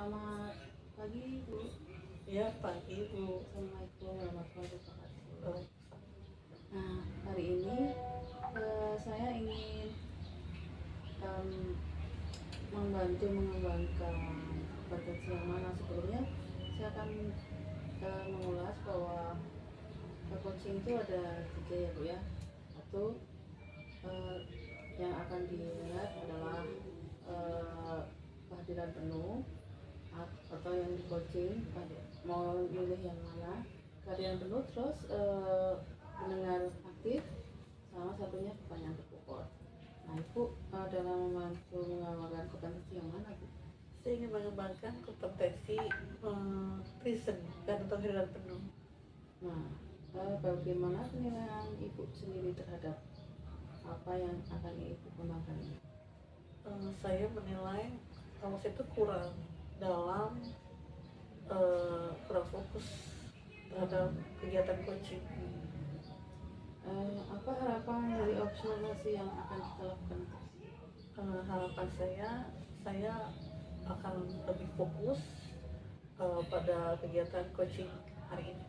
Selamat pagi Bu. Ya, pagi Bu. Assalamualaikum warahmatullahi wabarakatuh. Eh, Nah, hari ini saya ingin em, membantu mengembangkan potensi yang mana. Sebelumnya saya akan mengulas bahwa coaching itu ada 3 ya Bu ya. Satu, eh, yang akan dilihat adalah kehadiran penuh atau yang di coaching mau milih yang mana, kehadiran penuh, terus mendengar aktif, sama satunya pertanyaan terpokok. Nah Ibu dalam membantu mengamalkan kompetensi yang mana Bu? saya ingin mengembangkan kompetensi present dan kehadiran penuh. Nah bagaimana penilaian Ibu sendiri terhadap apa yang akan Ibu kembangkan ini? Saya menilai kalau saya itu kurang dalam kurang fokus terhadap kegiatan coaching. Apa harapan dari observasi yang akan kita lakukan? Harapan saya akan lebih fokus pada kegiatan coaching hari ini.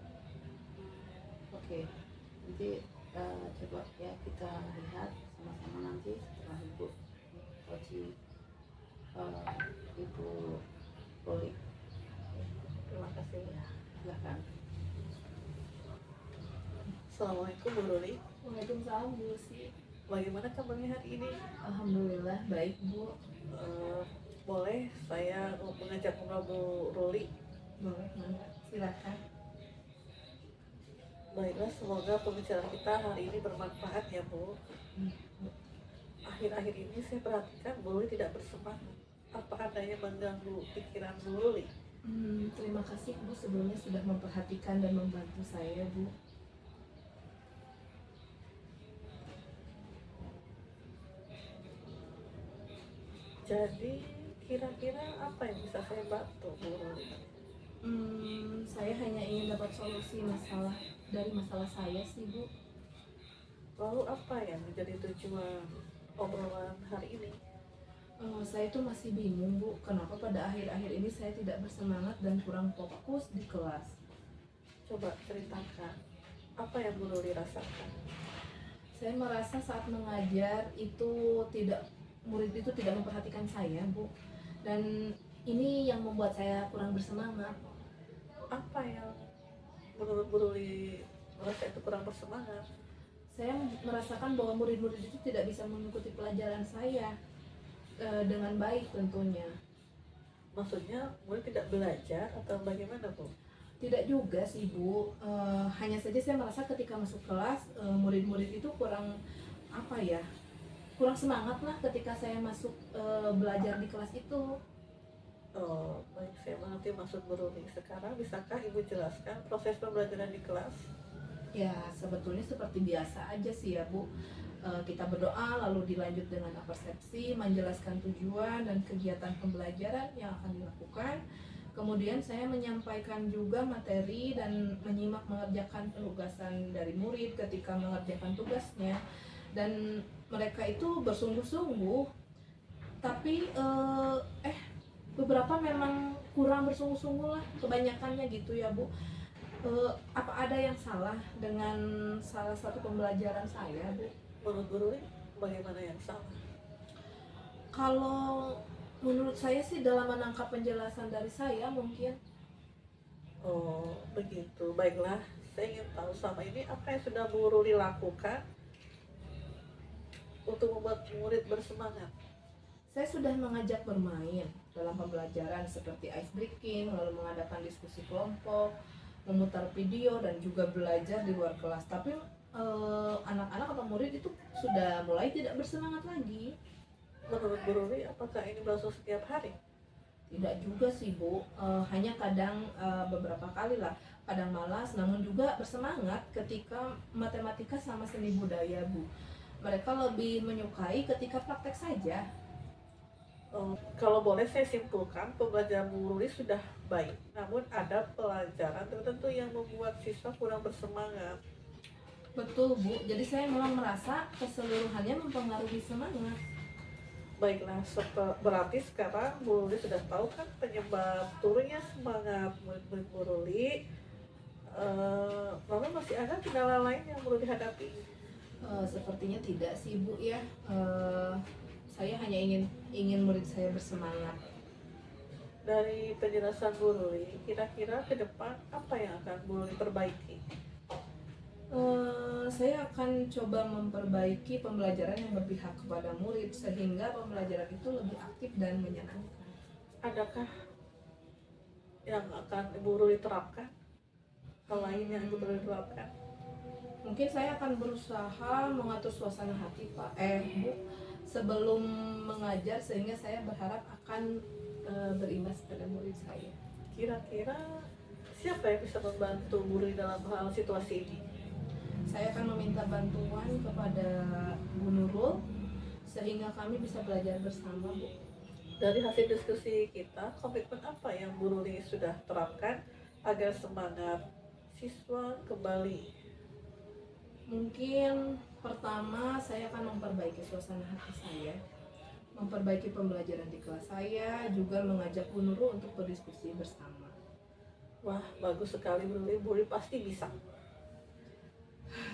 Oke, nanti coba ya kita lihat sama-sama nanti setelah Ibu coaching Ibu Roli. Terima kasih. Ya, silakan. Assalamualaikum Bu Ruli. Waalaikumsalam Bu Lucy. Bagaimana kabarnya hari ini? Alhamdulillah baik Bu. Boleh saya mengajak ngobrol Bu Ruli? Boleh, silakan. Baiklah, semoga pembicaraan kita hari ini bermanfaat ya Bu. Akhir-akhir ini saya perhatikan Bu Ruli tidak bersemangat. Apa ada yang mengganggu pikiran Bu Ruli? Terima kasih Bu sebelumnya sudah memperhatikan dan membantu saya Bu. Jadi kira-kira apa yang bisa saya bantu Bu Ruli? Saya hanya ingin dapat solusi dari masalah saya sih Bu. Lalu apa yang menjadi tujuan obrolan hari ini? Saya tuh masih bingung Bu, kenapa pada akhir-akhir ini saya tidak bersemangat dan kurang fokus di kelas. Coba ceritakan apa yang Bu Ruli rasakan. Saya merasa saat mengajar murid itu tidak memperhatikan saya Bu, dan ini yang membuat saya kurang bersemangat. Apa yang menurut Bu Ruli merasa itu kurang bersemangat? Saya merasakan bahwa murid-murid itu tidak bisa mengikuti pelajaran saya dengan baik tentunya. Maksudnya murid tidak belajar atau bagaimana Bu? Tidak juga sih Bu, hanya saja saya merasa ketika masuk kelas murid-murid itu kurang semangat lah ketika saya masuk belajar di kelas itu. Oh, baik, saya mengerti maksud Bu Ruli. Sekarang bisakah Ibu jelaskan proses pembelajaran di kelas? Ya sebetulnya seperti biasa aja sih ya Bu. Kita berdoa lalu dilanjut dengan persepsi, menjelaskan tujuan dan kegiatan pembelajaran yang akan dilakukan. Kemudian saya menyampaikan juga materi dan menyimak mengerjakan penugasan dari murid ketika mengerjakan tugasnya. Dan mereka itu bersungguh-sungguh, tapi beberapa memang kurang bersungguh-sungguh lah, kebanyakannya gitu ya Bu. Apa ada yang salah dengan salah satu pembelajaran saya Bu? Menurut Bu Ruli, bagaimana yang salah? Kalau menurut saya sih dalam menangkap penjelasan dari saya mungkin. Oh, begitu. Baiklah, saya ingin tahu sama ini apa yang sudah Bu Ruli lakukan untuk membuat murid bersemangat. Saya sudah mengajak bermain dalam pembelajaran seperti ice breaking, lalu mengadakan diskusi kelompok, memutar video, dan juga belajar di luar kelas. Tapi anak-anak atau murid itu sudah mulai tidak bersemangat lagi. Menurut Bu Ruli, apakah ini berlangsung setiap hari? Tidak juga sih Bu, hanya kadang beberapa kali lah. Kadang malas, namun juga bersemangat ketika matematika sama seni budaya Bu. Mereka lebih menyukai ketika praktek saja. Kalau boleh saya simpulkan, pembelajaran Bu Ruli sudah baik. Namun ada pelajaran tertentu yang membuat siswa kurang bersemangat. Betul Bu, jadi saya memang merasa keseluruhannya mempengaruhi semangat. Baiklah, berarti sekarang Bu Ruli sudah tahu kan penyebab turunnya semangat murid-murid Bu Ruli. Lalu masih ada kendala lain yang Bu Ruli hadapi? Sepertinya tidak sih Bu ya. Saya hanya ingin murid saya bersemangat. Dari penjelasan Bu Ruli, kira-kira ke depan apa yang akan Bu Ruli perbaiki? Saya akan coba memperbaiki pembelajaran yang berpihak kepada murid sehingga pembelajaran itu lebih aktif dan menyenangkan. Adakah yang akan Bu Ruli terapkan? Hal lain yang Bu Ruli terapkan? Mungkin saya akan berusaha mengatur suasana hati Bu, sebelum mengajar sehingga saya berharap akan berimbas pada murid saya. Kira-kira siapa yang bisa membantu Bu Ruli dalam hal situasi ini? Saya akan meminta bantuan kepada Bu Nurul sehingga kami bisa belajar bersama, Bu. Dari hasil diskusi kita, komitmen apa yang Bu Ruli sudah terapkan agar semangat siswa kembali? Mungkin pertama saya akan memperbaiki suasana hati saya, memperbaiki pembelajaran di kelas saya, juga mengajak Bu Nurul untuk berdiskusi bersama. Wah, bagus sekali Bu Ruli pasti bisa.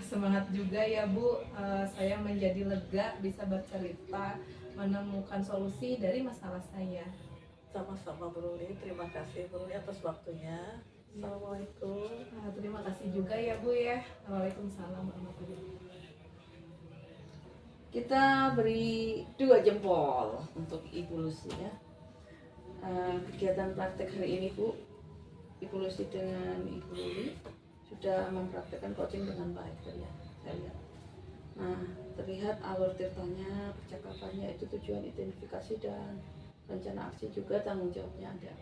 Semangat juga ya Bu, saya menjadi lega bisa bercerita, menemukan solusi dari masalah saya. Sama-sama Bu Ruli, terima kasih Bu Ruli atas waktunya. Assalamualaikum. Terima kasih juga ya Bu ya. Waalaikumsalam warahmatullahi wabarakatuh. Kita beri 2 jempol untuk Ibu Lucy ya. Kegiatan praktek hari ini Bu, Ibu Lucy dengan Ibu Luli sudah mempraktekkan coaching dengan baik ya, saya lihat. Nah, terlihat alur ceritanya, percakapannya itu tujuan identifikasi dan rencana aksi juga tanggung jawabnya ada.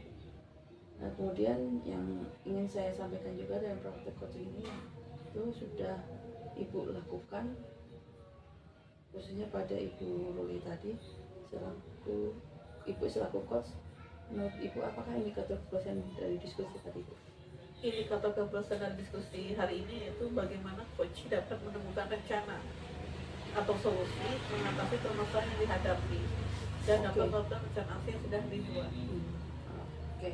Nah, kemudian yang ingin saya sampaikan juga dalam praktek coaching ini itu sudah Ibu lakukan, khususnya pada Ibu Luli tadi selaku Ibu selaku coach. Menurut Ibu apakah indikator keberhasilan dari diskusi tadi Bu? Indikator keberhasilan diskusi hari ini yaitu bagaimana coach dapat menemukan rencana atau solusi mengatasi permasalahan yang dihadapi dan dapat melakukan rencana aksi yang sudah dibuat. Oke.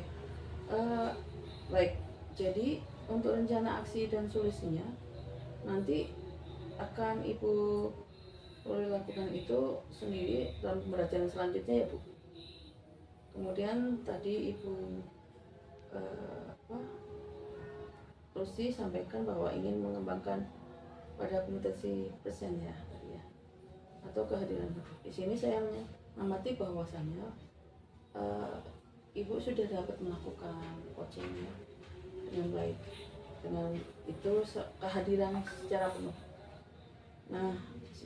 Baik. Jadi untuk rencana aksi dan solusinya nanti akan Ibu boleh lakukan itu sendiri dalam pembelajaran selanjutnya ya Bu. Kemudian tadi Ibu Lucy sampaikan bahwa ingin mengembangkan pada kompetensi present ya tadi ya, atau kehadiran. Di sini saya mengamati bahwasannya Ibu sudah dapat melakukan coaching dengan baik, dengan itu kehadiran secara penuh. Nah,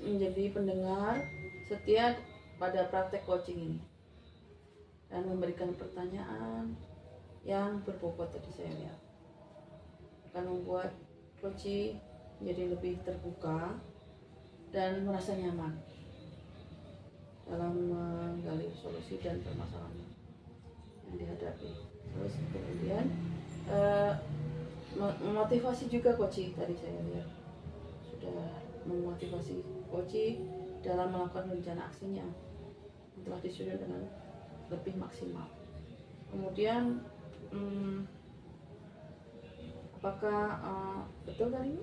menjadi pendengar setia pada praktek coaching ini dan memberikan pertanyaan yang berbobot tadi saya lihat akan membuat coach menjadi lebih terbuka dan merasa nyaman dalam menggali solusi dan permasalahan yang dihadapi. Terus kemudian memotivasi juga coach tadi saya lihat sudah memotivasi coach dalam melakukan rencana aksinya yang telah disusun dengan lebih maksimal. Kemudian apakah betul tadi?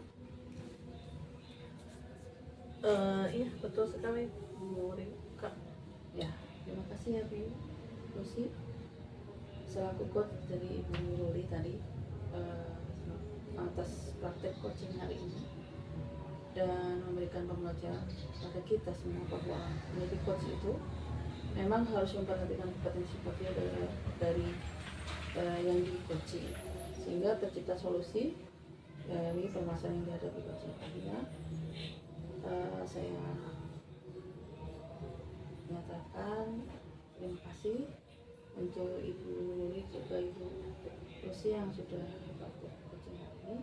Iya betul sekali Bu Rika. Ya, terima kasih ya Bu Lucy selaku coach dari Ibu Luli tadi atas praktek coaching hari ini dan memberikan pembelajaran pada kita semua bahwa menjadi coach itu memang harus memperhatikan kompetensi dari yang di coaching sehingga tercipta solusi dari permasalahan yang dihadapi coaching. Akhirnya saya menyatakan terima kasih untuk Ibu Luli juga Ibu Lucy yang sudah praktek coaching hari ini.